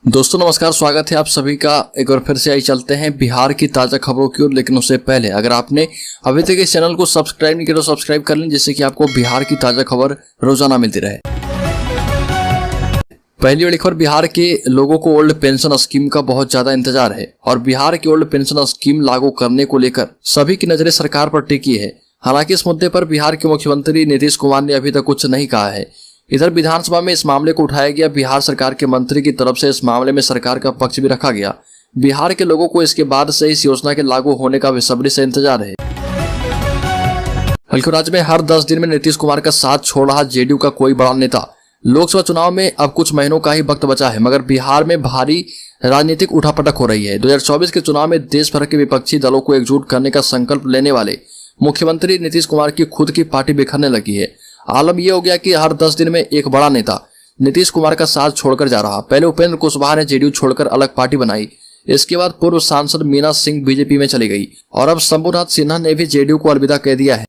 दोस्तों नमस्कार, स्वागत है आप सभी का। एक बार फिर से आई चलते हैं बिहार की ताज़ा खबरों की ओर। लेकिन उससे पहले अगर आपने अभी तक इस चैनल को सब्सक्राइब नहीं किया तो सब्सक्राइब कर लें, जिससे कि आपको बिहार की ताज़ा खबर रोजाना मिलती रहे। पहली बड़ी खबर, बिहार के लोगों को ओल्ड पेंशन स्कीम का बहुत ज्यादा इंतजार है और बिहार की ओल्ड पेंशन स्कीम लागू करने को लेकर सभी की नजरें सरकार पर टिकी है। हालांकि इस मुद्दे पर बिहार के मुख्यमंत्री नीतीश कुमार ने अभी तक कुछ नहीं कहा है। इधर विधानसभा में इस मामले को उठाया गया। बिहार सरकार के मंत्री की तरफ से इस मामले में सरकार का पक्ष भी रखा गया। बिहार के लोगों को इसके बाद से इस योजना के लागू होने का बेसब्री से इंतजार है। हल्के राज्य में हर 10 दिन में नीतीश कुमार का साथ छोड़ रहा जेडीयू का कोई बड़ा नेता। लोकसभा चुनाव में अब कुछ महीनों का ही वक्त बचा है, मगर बिहार में भारी राजनीतिक उठापटक हो रही है। 2024 के चुनाव में देश भर के विपक्षी दलों को एकजुट करने का संकल्प लेने वाले मुख्यमंत्री नीतीश कुमार की खुद की पार्टी बिखरने लगी है। आलम यह हो गया कि हर 10 दिन में एक बड़ा नेता नीतीश कुमार का साथ छोड़कर जा रहा। पहले उपेंद्र कुशवाहा ने जेडीयू छोड़कर अलग पार्टी बनाई। इसके बाद पूर्व सांसद मीना सिंह बीजेपी में चली गई और अब शंभुनाथ सिन्हा ने भी जेडीयू को अलविदा कह दिया है।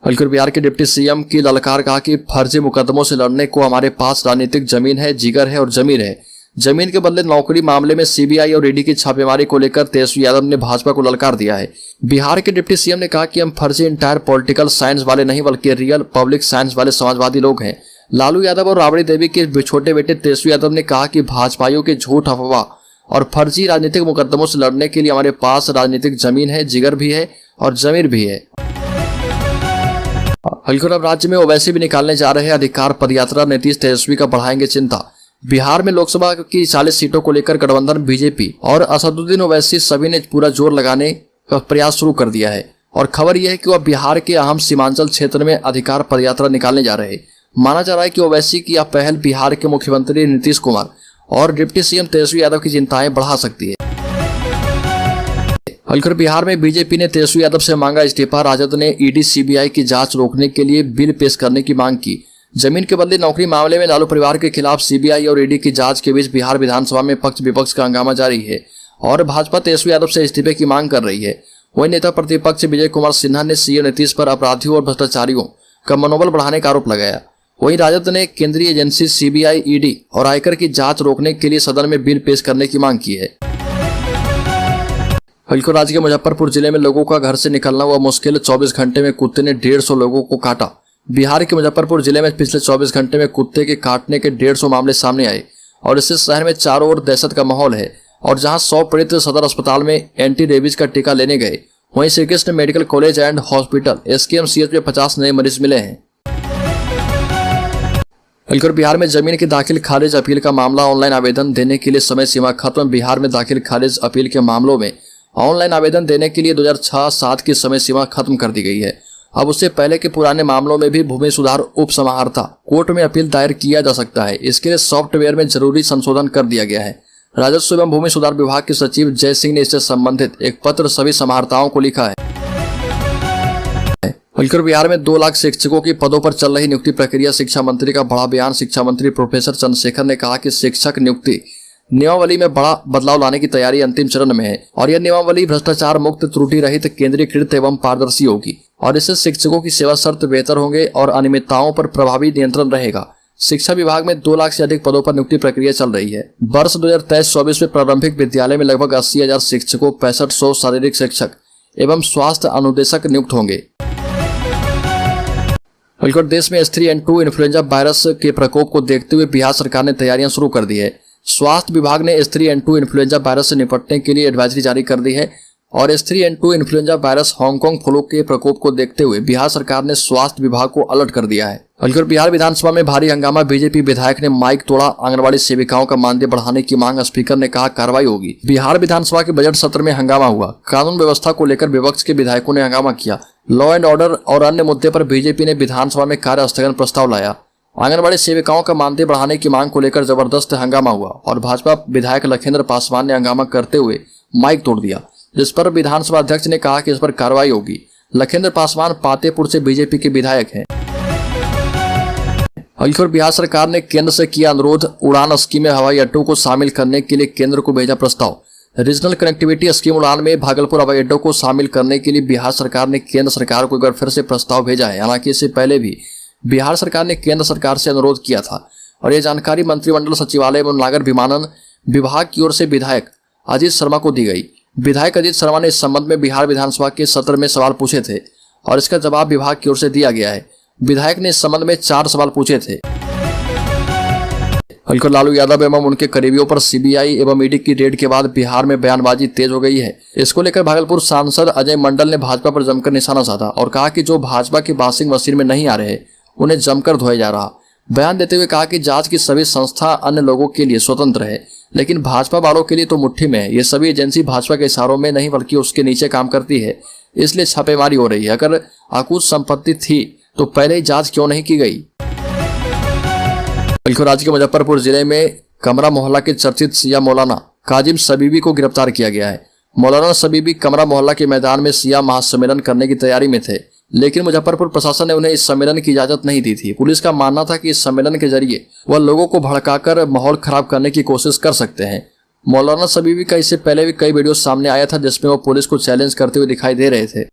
बल्कि बिहार के डिप्टी सीएम की ललकार, कहा कि फर्जी मुकदमों से लड़ने को हमारे पास राजनीतिक जमीन है, जिगर है और जमीर है। जमीन के बदले नौकरी मामले में सीबीआई और ईडी की छापेमारी को लेकर तेजस्वी यादव ने भाजपा को ललकार दिया है। बिहार के डिप्टी सीएम ने कहा कि हम फर्जी इंटायर पॉलिटिकल साइंस वाले नहीं बल्कि रियल पब्लिक साइंस वाले समाजवादी लोग हैं। लालू यादव और राबड़ी देवी के छोटे बेटे तेजस्वी यादव ने कहा कि भाजपाइयों के झूठ, अफवाह और फर्जी राजनीतिक मुकदमों से लड़ने के लिए हमारे पास राजनीतिक जमीन है, जिगर भी है और जमीर भी है। हल्के राज्य में ओवैसी भी निकालने जा रहे हैं अधिकार पदयात्रा। नीतीश तेजस्वी का बढ़ाएंगे चिंता। बिहार में लोकसभा की 40 सीटों को लेकर गठबंधन बीजेपी और असदुद्दीन ओवैसी सभी ने पूरा जोर लगाने का प्रयास शुरू कर दिया है। और खबर यह है कि वह बिहार के अहम सीमांचल क्षेत्र में अधिकार पदयात्रा निकालने जा रहे हैं। माना जा रहा है कि ओवैसी की यह पहल बिहार के मुख्यमंत्री नीतीश कुमार और डिप्टी सीएम तेजस्वी यादव की चिंताएं बढ़ा सकती है। हल्के बिहार में बीजेपी ने तेजस्वी यादव से मांगा इस्तीफा। राजद ने ईडी सीबीआई की जांच रोकने के लिए बिल पेश करने की मांग की। जमीन के बदले नौकरी मामले में लालू परिवार के खिलाफ सीबीआई और ईडी की जांच के बीच बिहार विधानसभा में पक्ष विपक्ष का हंगामा जारी है और भाजपा तेजस्वी यादव से इस्तीफे की मांग कर रही है। वहीं नेता प्रतिपक्ष विजय कुमार सिन्हा ने सीएम नीतीश पर अपराधियों और भ्रष्टाचारियों का मनोबल बढ़ाने का आरोप लगाया। वहीं राजद ने केंद्रीय एजेंसी सीबीआई, ईडी और आयकर की जांच रोकने के लिए सदन में बिल पेश करने की मांग की है। हल्के राज्य के मुजफ्फरपुर जिले में लोगों का घर से निकलना हुआ मुश्किल। 24 घंटे में कुत्ते ने 150 लोगों को काटा। बिहार के मुजफ्फरपुर जिले में पिछले 24 घंटे में कुत्ते के काटने के 150 मामले सामने आए और इससे शहर में चारों ओर दहशत का माहौल है। और जहां 100 पीड़ित सदर अस्पताल में एंटी रेबीज का टीका लेने गए, वहीं Shri Krishna medical college and hospital SKMCH में 50 नए मरीज मिले हैं। हल्के बिहार में जमीन की दाखिल खारिज अपील का मामला। ऑनलाइन आवेदन देने के लिए समय सीमा खत्म। बिहार में दाखिल खारिज अपील के मामलों में ऑनलाइन आवेदन देने के लिए 2006-7 की समय सीमा खत्म कर दी गई है। अब उससे पहले के पुराने मामलों में भी भूमि सुधार उप समाहर्ता कोर्ट में अपील दायर किया जा सकता है। इसके लिए सॉफ्टवेयर में जरूरी संशोधन कर दिया गया है। राजस्व एवं भूमि सुधार विभाग के सचिव जय सिंह ने इससे संबंधित एक पत्र सभी समाहर्ताओं को लिखा है। हल्के बिहार में 2 लाख शिक्षकों की पदों पर चल रही नियुक्ति प्रक्रिया। शिक्षा मंत्री का बड़ा बयान। शिक्षा मंत्री प्रोफेसर चंद्रशेखर ने कहा कि शिक्षक नियुक्ति नियमावली में बड़ा बदलाव लाने की तैयारी अंतिम चरण में है और यह नियमावली भ्रष्टाचार मुक्त, त्रुटि रहित, केंद्रीकृत एवं पारदर्शी होगी और इससे शिक्षकों की सेवा शर्त बेहतर होंगे और अनियमितताओं पर प्रभावी नियंत्रण रहेगा। शिक्षा विभाग में 2 लाख से अधिक पदों पर नियुक्ति प्रक्रिया चल रही है। वर्ष 2023-24 में प्रारंभिक विद्यालय में लगभग 80,000 शिक्षकों, 6500 शारीरिक शिक्षक एवं स्वास्थ्य अनुदेशक नियुक्त होंगे। बल्कि देश में H3N2 इन्फ्लुएंजा वायरस के प्रकोप को देखते हुए बिहार सरकार ने तैयारियां शुरू कर दी है। स्वास्थ्य विभाग ने H3N2 इन्फ्लुएंजा वायरस से निपटने के लिए एडवाइजरी जारी कर दी है और H3N2 influenza virus Hong Kong flu के प्रकोप को देखते हुए बिहार सरकार ने स्वास्थ्य विभाग को अलर्ट कर दिया है। बल्कि बिहार विधानसभा में भारी हंगामा। बीजेपी विधायक ने माइक तोड़ा। आंगनबाड़ी सेविकाओं का मानदेय बढ़ाने की मांग। स्पीकर ने कहा कार्रवाई होगी। बिहार विधानसभा के बजट सत्र में हंगामा हुआ। कानून व्यवस्था को लेकर विपक्ष के विधायकों ने हंगामा किया। लॉ एंड ऑर्डर और अन्य मुद्दे पर बीजेपी ने विधानसभा में कार्य स्थगन प्रस्ताव लाया। आंगनबाड़ी सेविकाओं का मानदेय बढ़ाने की मांग को लेकर जबरदस्त हंगामा हुआ और भाजपा विधायक लखेंद्र पासवान ने हंगामा करते हुए माइक तोड़ दिया, जिस पर विधानसभा अध्यक्ष ने कहा कि इस पर कार्रवाई होगी। लखेंद्र पासवान पातेपुर से बीजेपी के विधायक हैं। हल्के बिहार सरकार ने केंद्र से किया अनुरोध। उड़ान स्कीम में हवाई अड्डों को शामिल करने के लिए केंद्र को भेजा प्रस्ताव। रीजनल कनेक्टिविटी स्कीम उड़ान में भागलपुर हवाई अड्डों को शामिल करने के लिए बिहार सरकार ने केंद्र सरकार को एक बार फिर से प्रस्ताव भेजा है। हालांकि इससे पहले भी बिहार सरकार ने केंद्र सरकार से अनुरोध किया था और ये जानकारी मंत्रिमंडल सचिवालय एवं नागर विमानन विभाग की ओर से विधायक अजीत शर्मा को दी गई। विधायक अजीत शर्मा ने इस संबंध में बिहार विधानसभा के सत्र में सवाल पूछे थे और इसका जवाब विभाग की ओर से दिया गया है। विधायक ने इस संबंध में 4 सवाल पूछे थे। हल्कर लालू यादव एवं उनके करीबियों पर सीबीआई एवं ईडी की रेड के बाद बिहार में बयानबाजी तेज हो गई है। इसको लेकर भागलपुर सांसद अजय मंडल ने भाजपा पर जमकर निशाना साधा और कहा कि जो भाजपा की वॉशिंग मशीन में नहीं आ रहे उन्हें जमकर धोया जा रहा। बयान देते हुए कहा कि जांच की सभी संस्था अन्य लोगों के लिए स्वतंत्र है, लेकिन भाजपा वालों के लिए तो मुट्ठी में है। ये सभी एजेंसी भाजपा के इशारों में नहीं बल्कि उसके नीचे काम करती है, इसलिए छापेमारी हो रही है। अगर अकुत संपत्ति थी तो पहले ही जांच क्यों नहीं की गई। बल्कि राज्य के मुजफ्फरपुर जिले में कमरा मोहल्ला के चर्चित शिया मौलाना काजिम सबीबी को गिरफ्तार किया गया है। मौलाना सबीबी कमरा मोहल्ला के मैदान में शिया महासम्मेलन करने की तैयारी में थे, लेकिन मुजफ्फरपुर प्रशासन ने उन्हें इस सम्मेलन की इजाजत नहीं दी थी। पुलिस का मानना था कि इस सम्मेलन के जरिए वह लोगों को भड़काकर माहौल खराब करने की कोशिश कर सकते हैं। मौलाना सबीबी का इससे पहले भी कई वीडियो सामने आया था जिसमें वो पुलिस को चैलेंज करते हुए दिखाई दे रहे थे।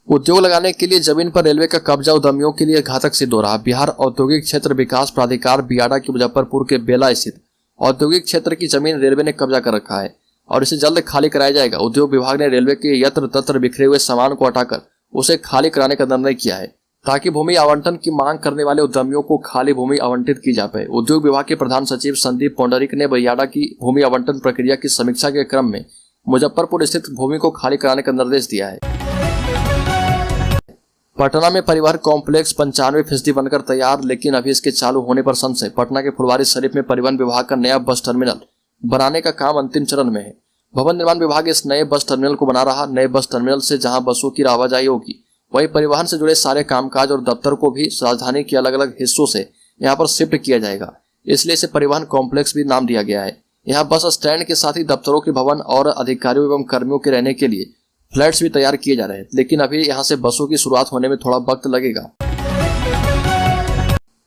उद्योग लगाने के लिए जमीन पर रेलवे का कब्जा उद्यमियों के लिए घातक सिद्ध हो रहा। बिहार औद्योगिक क्षेत्र विकास प्राधिकार बियाडा के मुजफ्फरपुर के बेला स्थित औद्योगिक क्षेत्र की जमीन रेलवे ने कब्जा कर रखा है और इसे जल्द खाली कराया जाएगा। उद्योग विभाग ने रेलवे के यत्र तत्र बिखरे हुए सामान को हटाकर उसे खाली कराने का निर्णय किया है ताकि भूमि आवंटन की मांग करने वाले उद्यमियों को खाली भूमि आवंटित की जा पाए। उद्योग विभाग के प्रधान सचिव संदीप पौंडरिक ने बियाडा की भूमि आवंटन प्रक्रिया की समीक्षा के क्रम में मुजफ्फरपुर स्थित भूमि को खाली कराने का निर्देश दिया है। पटना में परिवहन कॉम्प्लेक्स 95% बनकर तैयार, लेकिन अभी इसके चालू होने पर संशय। पटना के फुलवारी शरीफ में परिवहन विभाग का नया बस टर्मिनल बनाने का काम अंतिम चरण में है। भवन निर्माण विभाग इस नए बस टर्मिनल को बना रहा। नए बस टर्मिनल से जहां बसों की आवाजाही होगी, वहीं परिवहन से जुड़े सारे कामकाज और दफ्तर को भी राजधानी के अलग अलग हिस्सों से यहां पर शिफ्ट किया जाएगा, इसलिए इसे परिवहन कॉम्प्लेक्स भी नाम दिया गया है। यहाँ बस स्टैंड के साथ ही दफ्तरों के भवन और अधिकारियों एवं कर्मियों के रहने के लिए फ्लैट्स भी तैयार किए जा रहे हैं, लेकिन अभी यहां से बसों की शुरुआत होने में थोड़ा वक्त लगेगा।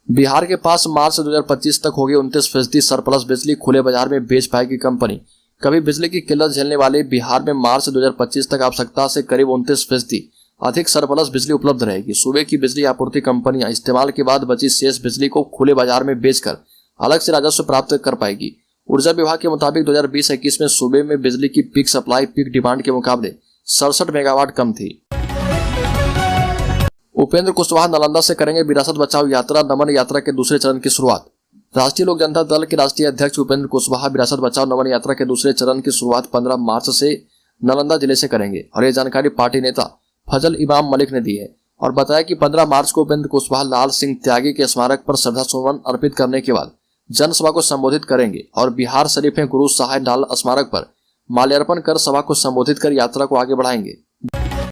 बिहार के पास मार्च 2025 तक होगी 29% सरप्लस बिजली, खुले बाजार में बेच पाएगी कंपनी। कभी बिजली की किल्लत झेलने वाले बिहार में मार्च 2025 तक आवश्यकता से करीब 29% अधिक सरप्लस बिजली उपलब्ध रहेगी। सूबे की बिजली आपूर्ति कंपनियां इस्तेमाल के बाद बची शेष बिजली को खुले बाजार में बेचकर अलग से राजस्व प्राप्त कर पाएगी। ऊर्जा विभाग के मुताबिक 2020-21 में सूबे में बिजली की पीक सप्लाई पीक डिमांड के मुकाबले 67 मेगावाट कम थी। उपेंद्र कुशवाहा नालंदा से करेंगे विरासत बचाओ यात्रा, नमन यात्रा के दूसरे चरण की शुरुआत। राष्ट्रीय लोक जनता दल के राष्ट्रीय अध्यक्ष उपेंद्र कुशवाहा विरासत बचाओ नमन यात्रा के दूसरे चरण की शुरुआत 15 मार्च से नालंदा जिले से करेंगे और यह जानकारी पार्टी नेता फजल इमाम मलिक ने दी है और बताया कि 15 मार्च को उपेंद्र कुशवाहा लाल सिंह त्यागी के स्मारक पर श्रद्धा सुमन अर्पित करने के बाद जनसभा को संबोधित करेंगे और बिहार शरीफ में गुरु साहिब लाल स्मारक पर माल्यार्पण कर सभा को संबोधित कर यात्रा को आगे बढ़ाएंगे।